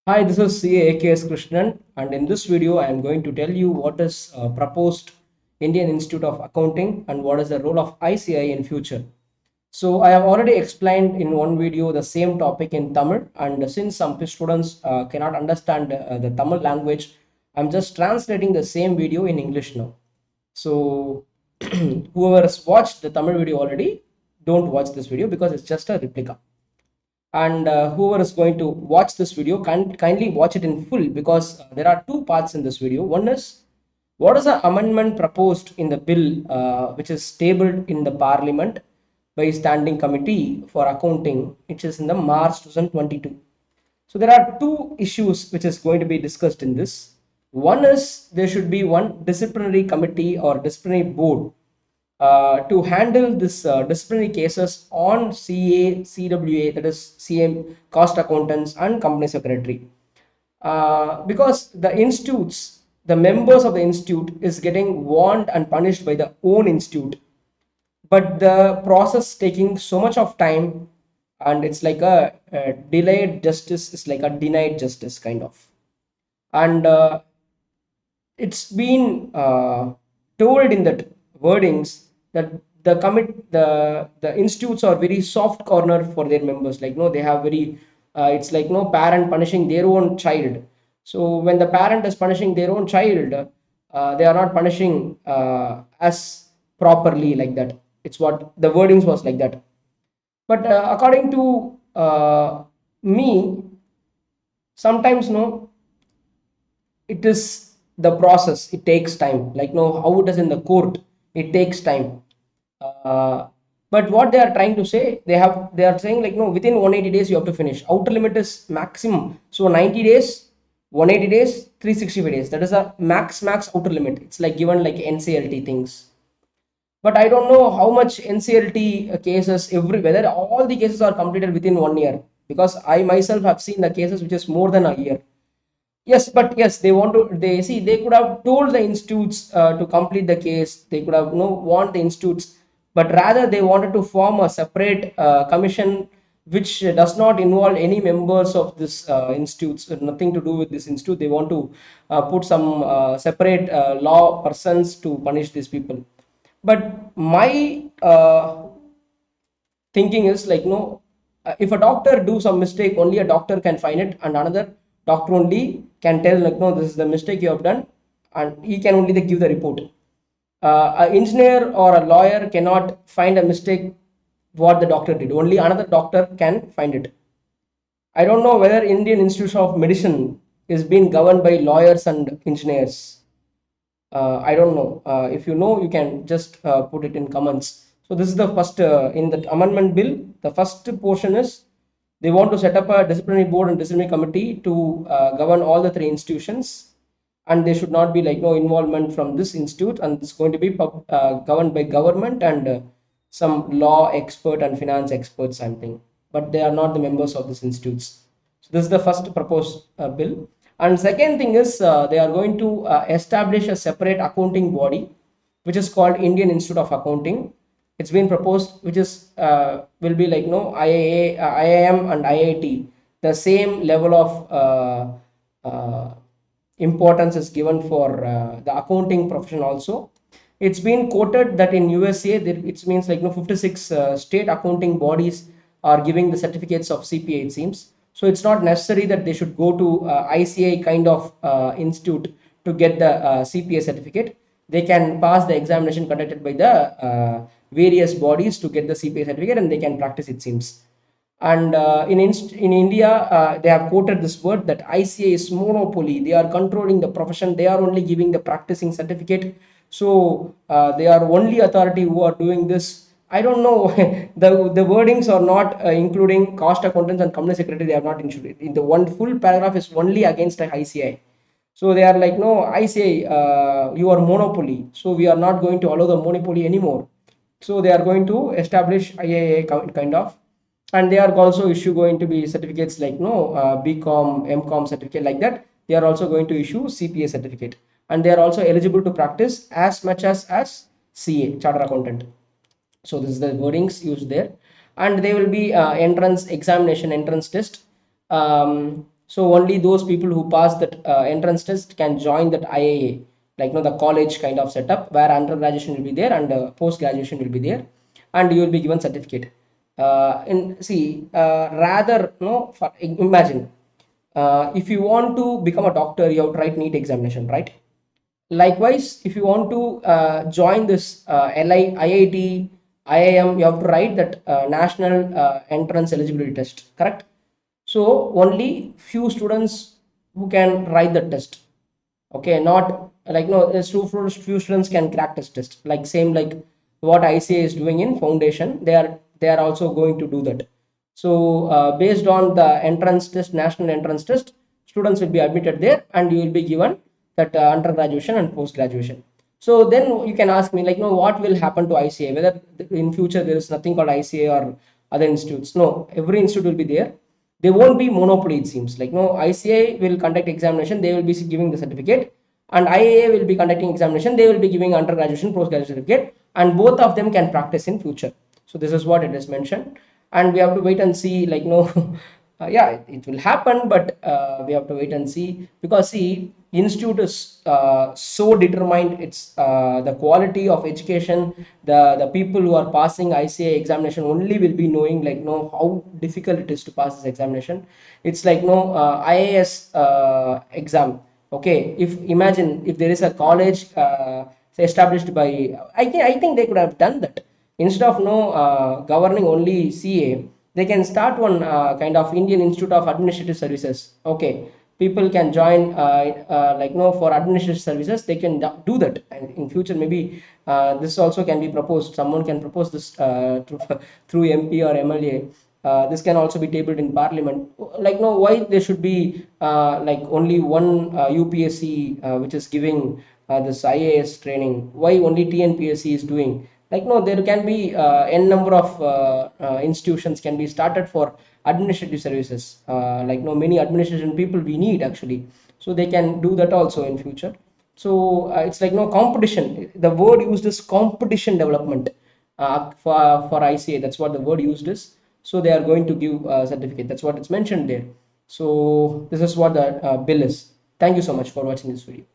Hi, this is CA AKS Krishnan, and in this video, I am going to tell you what is proposed Indian Institute of Accounting and what is the role of ICAI in future. So, I have already explained in one video the same topic in Tamil, and since some students cannot understand the Tamil language, I'm just translating the same video in English now. So, whoever has watched the Tamil video already, don't watch this video because it's just a replica, and whoever is going to watch this video can kindly watch it in full because there are two parts in this video. One is what is the amendment proposed in the bill which is tabled in the parliament by standing committee for accounting, which is in the March 2022. So there are two issues which is going to be discussed in this. One is there should be one disciplinary committee or disciplinary board to handle this disciplinary cases on CA, CWA, that is CM, cost accountants, and company secretary. Because the institutes, the members of the institute is getting warned and punished by the own institute, but the process taking so much of time, and it's like a delayed justice is like a denied justice kind of. And it's been told in that wordings that the institutes are very soft corner for their members, like no, they have very it's like no parent punishing their own child. So when the parent is punishing their own child, they are not punishing as properly like that. It's what the wordings was like that. But according to me, sometimes no, it is the process, it takes time, like no how it is in the court, it takes time. uh, but what they are trying to say, they are saying like no, within 180 days you have to finish. Outer limit is maximum, so 90 days, 180 days, 365 days, that is a max outer limit. It's like given like NCLT things. But I don't know how much NCLT cases, every whether all the cases are completed within 1 year, because I myself have seen the cases which is more than a year. Yes, but yes, they want to. They see they could have told the institutes to complete the case. They could have want the institutes, but rather they wanted to form a separate commission which does not involve any members of this institutes. Nothing to do with this institute. They want to put some separate law persons to punish these people. But my thinking is like no, if a doctor do some mistake, only a doctor can find it, and another doctor only can tell like no, this is the mistake you have done, and he can only give the report. An engineer or a lawyer cannot find a mistake what the doctor did, only another doctor can find it. I don't know whether Indian Institute of Medicine is being governed by lawyers and engineers. I don't know. If you know, you can just put it in comments. So this is the first in the amendment bill. The first portion is they want to set up a disciplinary board and disciplinary committee to govern all the three institutions, and there should not be like no involvement from this institute, and it's going to be governed by government and some law expert and finance experts, something. But they are not the members of these institutes. So this is the first proposed bill. And second thing is they are going to establish a separate accounting body, which is called Indian Institute of Accounting. It's been proposed, which is will be like no IIA, IIM, and IIT. The same level of importance is given for the accounting profession also. It's been quoted that in USA, it means like no 56 state accounting bodies are giving the certificates of CPA, it seems. So it's not necessary that they should go to ICAI kind of institute to get the CPA certificate. They can pass the examination conducted by the various bodies to get the CPA certificate, and they can practice, it seems. And in India, they have quoted this word that ICA is monopoly. They are controlling the profession. They are only giving the practicing certificate. So they are only authority who are doing this. I don't know. The wordings are not including cost accountants and company secretary. They are not included. In the one full paragraph is only against the ICI. So they are like, no, I say you are monopoly. So we are not going to allow the monopoly anymore. So they are going to establish IIA kind of, and they are also issue going to be certificates like no BCom, MCom certificate like that. They are also going to issue CPA certificate, and they are also eligible to practice as much as CA, charter accountant. So this is the wordings used there. And there will be entrance examination, entrance test. So only those people who pass that entrance test can join that IIA, like the college kind of setup where undergraduation will be there and post graduation will be there, and you will be given certificate. In see rather for imagine, if you want to become a doctor, you have to write NEET examination, right? Likewise, if you want to join this IIT, IIM, you have to write that national entrance eligibility test, correct? So only few students who can write the test. Okay, not like no, few students can crack this test. Like same like what ICA is doing in foundation, they are also going to do that. So based on the entrance test, national entrance test, students will be admitted there, and you will be given that undergraduation and post graduation. So then you can ask me like, no, what will happen to ICA? Whether in future there is nothing called ICA or other institutes? No, every institute will be there. They won't be monopoly, it seems like no, ICA will conduct examination, they will be giving the certificate, and IIA will be conducting examination, they will be giving undergraduation postgraduate certificate, and both of them can practice in future. So this is what it is mentioned, and we have to wait and see like no yeah, it will happen, but we have to wait and see, because see, institute is so determined, it's the quality of education, the people who are passing ICA examination only will be knowing like no how difficult it is to pass this examination. It's like no IAS exam. Okay, if imagine if there is a college established by, I think they could have done that. Instead of no governing only CA, they can start one kind of Indian Institute of Administrative Services. Okay, people can join like no for administrative services, they can do that, and in future maybe this also can be proposed. Someone can propose this through MP or MLA. This can also be tabled in parliament. Like no, why there should be like only one UPSC which is giving this IAS training? Why only TNPSC is doing? Like no, there can be n number of institutions can be started for administrative services. Like no, many administration people we need actually, so they can do that also in future. So it's like no competition. The word used is competition development for ICA. That's what the word used is. So they are going to give a certificate. That's what it's mentioned there. So this is what the bill is. Thank you so much for watching this video.